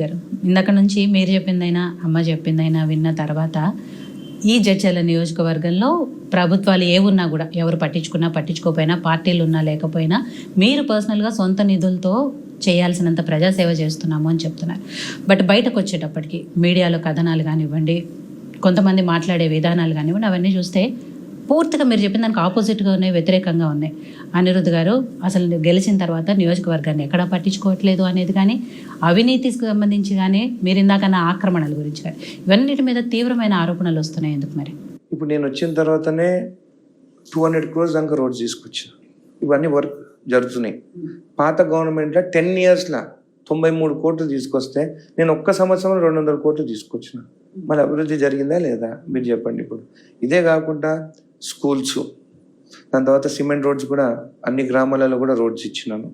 గారు ఇందాక నుంచి మీరు చెప్పిందైనా అమ్మ చెప్పిందైనా విన్న తర్వాత ఈ జడ్చర్ల నియోజకవర్గంలో ప్రభుత్వాలు ఏ ఉన్నా కూడా ఎవరు పట్టించుకున్నా పట్టించుకోకపోయినా పార్టీలు ఉన్నా లేకపోయినా మీరు పర్సనల్గా సొంత నిధులతో చేయాల్సినంత ప్రజాసేవ చేస్తున్నాము అని చెప్తున్నారు. బట్ బయటకు వచ్చేటప్పటికి మీడియాలో కథనాలు కానివ్వండి, కొంతమంది మాట్లాడే విధానాలు కానివ్వండి, అవన్నీ చూస్తే పూర్తిగా మీరు చెప్పిన దానికి ఆపోజిట్గా ఉన్నాయి, వ్యతిరేకంగా ఉన్నాయి. అనిరుద్ధ్ గారు అసలు గెలిచిన తర్వాత నియోజకవర్గాన్ని ఎక్కడా పట్టించుకోవట్లేదు అనేది కానీ, అవినీతికి సంబంధించి కానీ, మీరు ఇందాకన్నా ఆక్రమణల గురించి కానీ, ఇవన్నిటి మీద తీవ్రమైన ఆరోపణలు వస్తున్నాయి. ఎందుకు మరి? ఇప్పుడు నేను వచ్చిన తర్వాతనే 200 crores దాకా రోడ్స్ తీసుకొచ్చాను. ఇవన్నీ వర్క్ జరుగుతున్నాయి. పాత గవర్నమెంట్లో 10 yearsలో 93 కోట్లు తీసుకొస్తే నేను ఒక్క సంవత్సరం 200 కోట్లు తీసుకొచ్చిన. మన అభివృద్ధి జరిగిందా లేదా మీరు చెప్పండి. ఇప్పుడు ఇదే కాకుండా స్కూల్స్, దాని తర్వాత సిమెంట్ రోడ్స్ కూడా అన్ని గ్రామాలలో కూడా రోడ్స్ ఇచ్చినాను.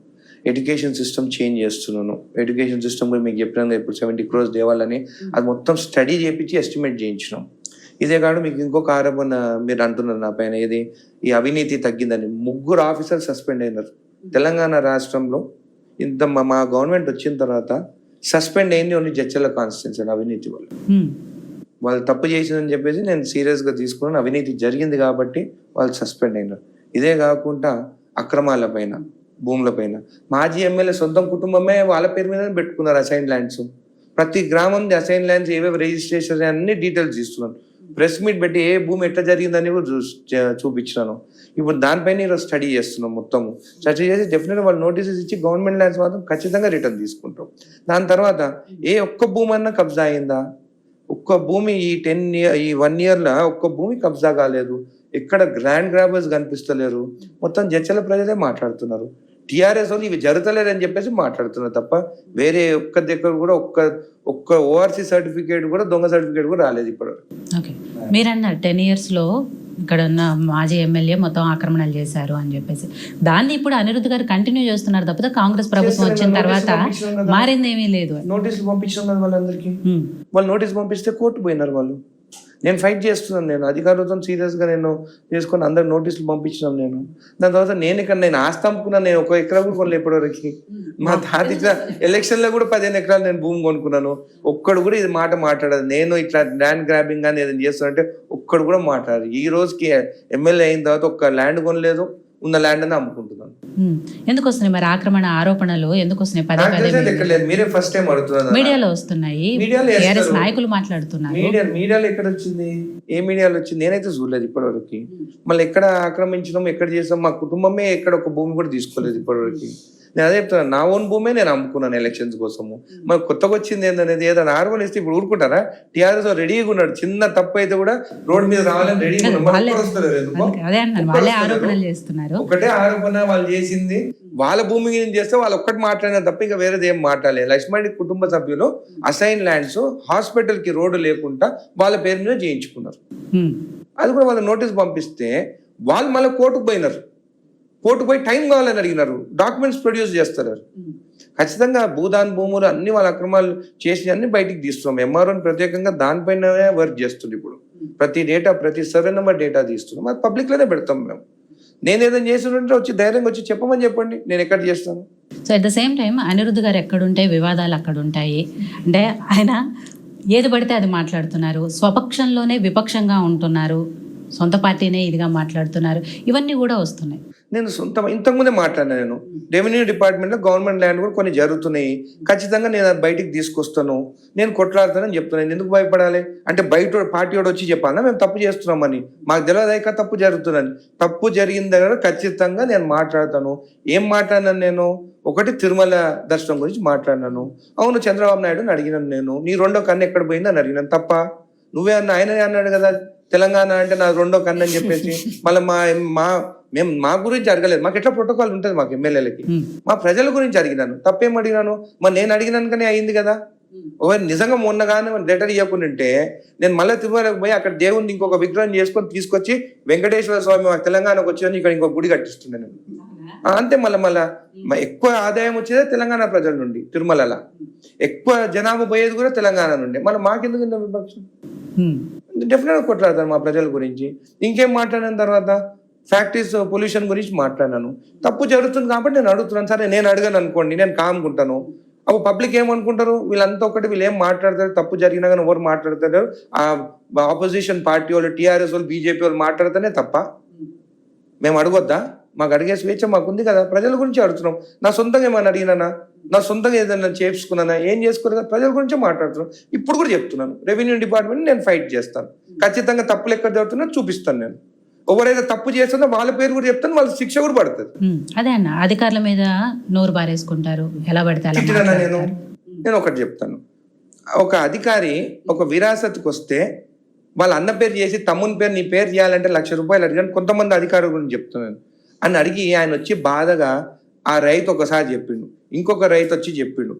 ఎడ్యుకేషన్ సిస్టమ్ చేంజ్ చేస్తున్నాను. ఎడ్యుకేషన్ సిస్టమ్ కూడా మీకు చెప్పినాను ఇప్పుడు 70 crores దేవాలని అది మొత్తం స్టడీ చేయించి ఎస్టిమేట్ చేయించినాం. ఇదే కాదు మీకు ఇంకొక ఆరోపణ మీరు అంటున్నారు నా పైన, ఏది ఈ అవినీతి తగ్గిందని. 3 ఆఫీసర్లు సస్పెండ్ అయినారు తెలంగాణ రాష్ట్రంలో. ఇంత మా గవర్నమెంట్ వచ్చిన తర్వాత సస్పెండ్ అయింది ఓన్లీ జడ్చర్ల కాన్స్టిట్యున్సీ అవినీతి వల్ల. వాళ్ళు తప్పు చేసిందని చెప్పేసి నేను సీరియస్గా తీసుకున్నాను. అవినీతి జరిగింది కాబట్టి వాళ్ళు సస్పెండ్ అయినారు. ఇదే కాకుండా అక్రమాల పైన, భూముల పైన మాజీ ఎమ్మెల్యే సొంతం కుటుంబమే వాళ్ళ పేరు మీద పెట్టుకున్నారు అసైన్ ల్యాండ్స్. ప్రతి గ్రామంది అసైన్ ల్యాండ్స్ ఏవేవి రిజిస్ట్రేషన్ అన్ని డీటెయిల్స్ ఇస్తున్నాను. ప్రెస్ మీట్ పెట్టి ఏ భూమి ఎట్లా జరిగిందని కూడా చూపించినాను. ఇప్పుడు దానిపైన ఈరోజు స్టడీ చేస్తున్నాం. మొత్తం స్టడీ చేసి డెఫినెట్గా వాళ్ళు నోటీసెస్ ఇచ్చి గవర్నమెంట్ ల్యాండ్స్ మాత్రం ఖచ్చితంగా రిటర్న్ తీసుకుంటాం. దాని తర్వాత ఏ ఒక్క భూమి అన్నా కబ్జా అయిందా? ఒక్క భూమి ఈ 1 yearలో ఒక్క భూమి కబ్జా కాలేదు. ఎక్కడ గ్రాండ్ గ్రాబర్స్ కనిపిస్తలేరు. మొత్తం జడ్చర్ల ప్రజలే మాట్లాడుతున్నారు. టీఆర్ఎస్ వాళ్ళు ఇవి జరుగుతలేరు అని చెప్పేసి మాట్లాడుతున్నారు తప్ప వేరే ఒక్క దగ్గర కూడా ఒక్క ఓఆర్సీ సర్టిఫికేట్ కూడా, దొంగ సర్టిఫికేట్ కూడా రాలేదు ఇప్పుడు. ఓకే, మీరు అన్నారు 10 yearsలో ఇక్కడ ఉన్న మాజీ ఎమ్మెల్యే మొత్తం ఆక్రమణలు చేశారు అని చెప్పేసి. దాన్ని ఇప్పుడు అనిరుద్ధ్ గారు కంటిన్యూ చేస్తున్నారు తప్పితే కాంగ్రెస్ ప్రభుత్వం వచ్చిన తర్వాత మారిందేమీ లేదు. నోటీసులు పంపించాం కదా వాళ్ళందరికీ. వాళ్ళు నోటీస్ పంపిస్తే కోర్టు పోయినారు వాళ్ళు. నేను ఫైట్ చేస్తున్నాను. నేను అధికారులతో సీరియస్గా నేను చేసుకొని అందరు నోటీసులు పంపించినాం. నేను దాని తర్వాత నేను ఆస్తి అమ్ముకున్నాను. నేను 1 ఎకరా కూడా కొనలే ఇప్పటివరకు. మా తాత ఇట్లా ఎలక్షన్లో కూడా 15 ఎకరాలు నేను భూమి కొనుక్కున్నాను. ఒక్కడు కూడా ఇది మాట మాట్లాడదు. నేను ఇట్లా ల్యాండ్ గ్రాబింగ్ కానీ ఏదైనా చేస్తానంటే ఒక్కడు కూడా మాట్లాడదు. ఈ రోజుకి ఎమ్మెల్యే అయిన తర్వాత ఒక్క ల్యాండ్ కొనలేదు, ఉన్న ల్యాండ్ అని అమ్ముకుంటున్నాను. ఎందుకు వస్తున్నాయి మరి ఆక్రమణ ఆరోపణలు? ఎందుకు వస్తున్నాయి? మీరే ఫస్ట్ టైం అడుగుతున్నారు. మీడియాలో వస్తున్నాయి, నాయకులు మాట్లాడుతున్నారు. మీడియాలో ఎక్కడ వచ్చింది? ఏ మీడియాలో వచ్చింది? నేనైతే చూడలేదు ఇప్పటివరకు. మళ్ళీ ఎక్కడ ఆక్రమించడం, ఎక్కడ చేసాం? మా కుటుంబమే ఎక్కడ ఒక భూమి కూడా తీసుకోలేదు ఇప్పటివరకు. నేను అదే చెప్తున్నాను, నా ఓన్ భూమే నేను అమ్ముకున్నాను ఎలక్షన్స్ కోసము. మరి కొత్తగా వచ్చింది ఏంటనేది ఏదైనా ఆరోపణ ఇస్తే ఇప్పుడు ఊరుకుంటారా? టీఆర్ఎస్ రెడీగా ఉన్నాడు. చిన్న తప్పు అయితే కూడా రోడ్ మీద రావాలని రెడీగా ఉన్నాడు. ఒకటే ఆరోపణ వాళ్ళు చేసింది, వాళ్ళ భూమి చేస్తే వాళ్ళు ఒక్కటి మాట్లాడినా తప్ప ఇంకా వేరేది ఏం మాట్లాడలేదు. లక్ష్మణ్ కుటుంబ సభ్యులు అసైన్ ల్యాండ్స్ హాస్పిటల్ కి రోడ్డు లేకుండా వాళ్ళ పేరు మీద చేయించుకున్నారు. అది కూడా వాళ్ళు నోటీస్ పంపిస్తే వాళ్ళు మళ్ళీ కోర్టుకు పోయినారు. కోర్టు పోయి టైం కావాలని అడిగినారు. డాక్యుమెంట్స్ ప్రొడ్యూస్ చేస్తారు. ఖచ్చితంగా భూములు అన్ని వాళ్ళ అక్రమాలు చేసి అన్ని బయటికి తీస్తున్నాం. ఎంఆర్ఓని ప్రత్యేకంగా దానిపైన వర్క్ చేస్తుంది. ఇప్పుడు ప్రతి డేటా, ప్రతి సర్వే నెంబర్ డేటా తీస్తున్నాం. అది పబ్లిక్లోనే పెడతాం మేము. నేను ఏదైనా చేస్తుంటే వచ్చి ధైర్యంగా వచ్చి చెప్పమని చెప్పండి, నేను ఎక్కడ చేస్తాను. So at the same time Anirudh గారు ఎక్కడుంటే వివాదాలు అక్కడ ఉంటాయి. అంటే ఆయన ఏది పడితే అది మాట్లాడుతున్నారు, స్వపక్షంలోనే విపక్షంగా ఉంటున్నారు, సొంత పార్టీనే ఇదిగా మాట్లాడుతున్నారు, ఇవన్నీ కూడా వస్తున్నాయి. నేను ఇంతకుముందే మాట్లాడినా. నేను రెవెన్యూ డిపార్ట్మెంట్లో గవర్నమెంట్ ల్యాండ్ కూడా కొన్ని జరుగుతున్నాయి. ఖచ్చితంగా నేను అది బయటికి తీసుకొస్తాను, నేను కొట్లాడుతానని చెప్తున్నాను. ఎందుకు భయపడాలి? అంటే బయట పార్టీ వాడు వచ్చి చెప్పాలా మేము తప్పు చేస్తున్నామని? మాకు తెలియదాక తప్పు జరుగుతుందని. తప్పు జరిగిన దగ్గర ఖచ్చితంగా నేను మాట్లాడతాను. ఏం మాట్లాడినాను నేను? ఒకటి తిరుమల దర్శనం గురించి మాట్లాడినాను. అవును, చంద్రబాబు నాయుడుని అడిగినాను. నేను నీ 2వ కన్ను ఎక్కడ పోయిందని అడిగినాను. తప్ప నువ్వే ఆయననే అన్నాడు కదా తెలంగాణ అంటే నా 2వ కన్ను అని చెప్పేసి. మళ్ళీ మేము మా గురించి అడగలేదు. మాకు ఎట్లా ప్రోటోకాల్ ఉంటుంది మాకు ఎమ్మెల్యేలకి. మా ప్రజల గురించి అడిగినాను. తప్పేం అడిగినాను? మరి నేను అడిగినాను కానీ అయింది కదా. ఒకవేళ నిజంగా మొన్నగానే లెటర్ ఇవ్వకుంటే నేను మళ్ళీ తిరుమలకు పోయి అక్కడ దేవుడిని ఇంకొక విగ్రహం చేసుకొని తీసుకొచ్చి వెంకటేశ్వర స్వామి మాకు తెలంగాణకు వచ్చి ఇక్కడ ఇంకొక గుడి కట్టిస్తుండే నేను. అంతే. మళ్ళీ ఎక్కువ ఆదాయం వచ్చేదే తెలంగాణ ప్రజల నుండి. తిరుమలలో ఎక్కువ జనాభా పోయేది కూడా తెలంగాణ నుండి. మళ్ళీ మాకెందుకు ఇంత విపక్షం? డెఫినెట్గా కొట్లాడతాను మా ప్రజల గురించి. ఇంకేం మాట్లాడిన తర్వాత ఫ్యాక్టరీస్ పొల్యూషన్ గురించి మాట్లాడినాను. తప్పు జరుగుతుంది కాబట్టి నేను అడుగుతున్నాను. సరే నేను అడగను అనుకోండి, నేను కామ్కుంటాను. అప్పుడు పబ్లిక్ ఏమనుకుంటారు, వీళ్ళంతా ఒకటి, వీళ్ళు ఏం మాట్లాడతారు, తప్పు జరిగినా కానీ ఎవరు మాట్లాడతారు, ఆ ఆపోజిషన్ పార్టీ వాళ్ళు, టీఆర్ఎస్ వాళ్ళు, బీజేపీ వాళ్ళు మాట్లాడితేనే తప్ప మేము అడగొద్దా? మాకు అడిగే స్వేచ్ఛ మాకుంది కదా, ప్రజల గురించి అడుగుతున్నాం. నా సొంతంగా ఏమైనా అడిగినానా, నా సొంతంగా ఏదైనా చేసుకున్నానా, ఏం చేసుకోలేదు, ప్రజల గురించే మాట్లాడుతున్నాను. ఇప్పుడు కూడా చెప్తున్నాను, రెవెన్యూ డిపార్ట్మెంట్ నేను ఫైట్ చేస్తాను, ఖచ్చితంగా తప్పులు ఎక్కడ జరుగుతున్నా చూపిస్తాను. నేను ఎవరైతే తప్పు చేస్తుందో వాళ్ళ పేరు కూడా చెప్తాను, వాళ్ళ శిక్ష కూడా పడుతుంది. అదే అన్న, అధికారుల మీద నోరు బారేసుకుంటారు, ఎలా పడితే అలా తిట్టినా మాట్లాడతారు. నేను ఒకటి చెప్తాను, ఒక అధికారి ఒక విరాసత్కి వస్తే వాళ్ళ అన్న పేరు చేసి తమ్ముని పేరు నీ పేరు చేయాలంటే ₹1,00,000 అడిగాను. కొంతమంది అధికారుల గురించి చెప్తున్నాను అని అడిగి ఆయన వచ్చి బాధగా ఆ రైతు ఒకసారి చెప్పిండు, ఇంకొక రైతు వచ్చి చెప్పిండు.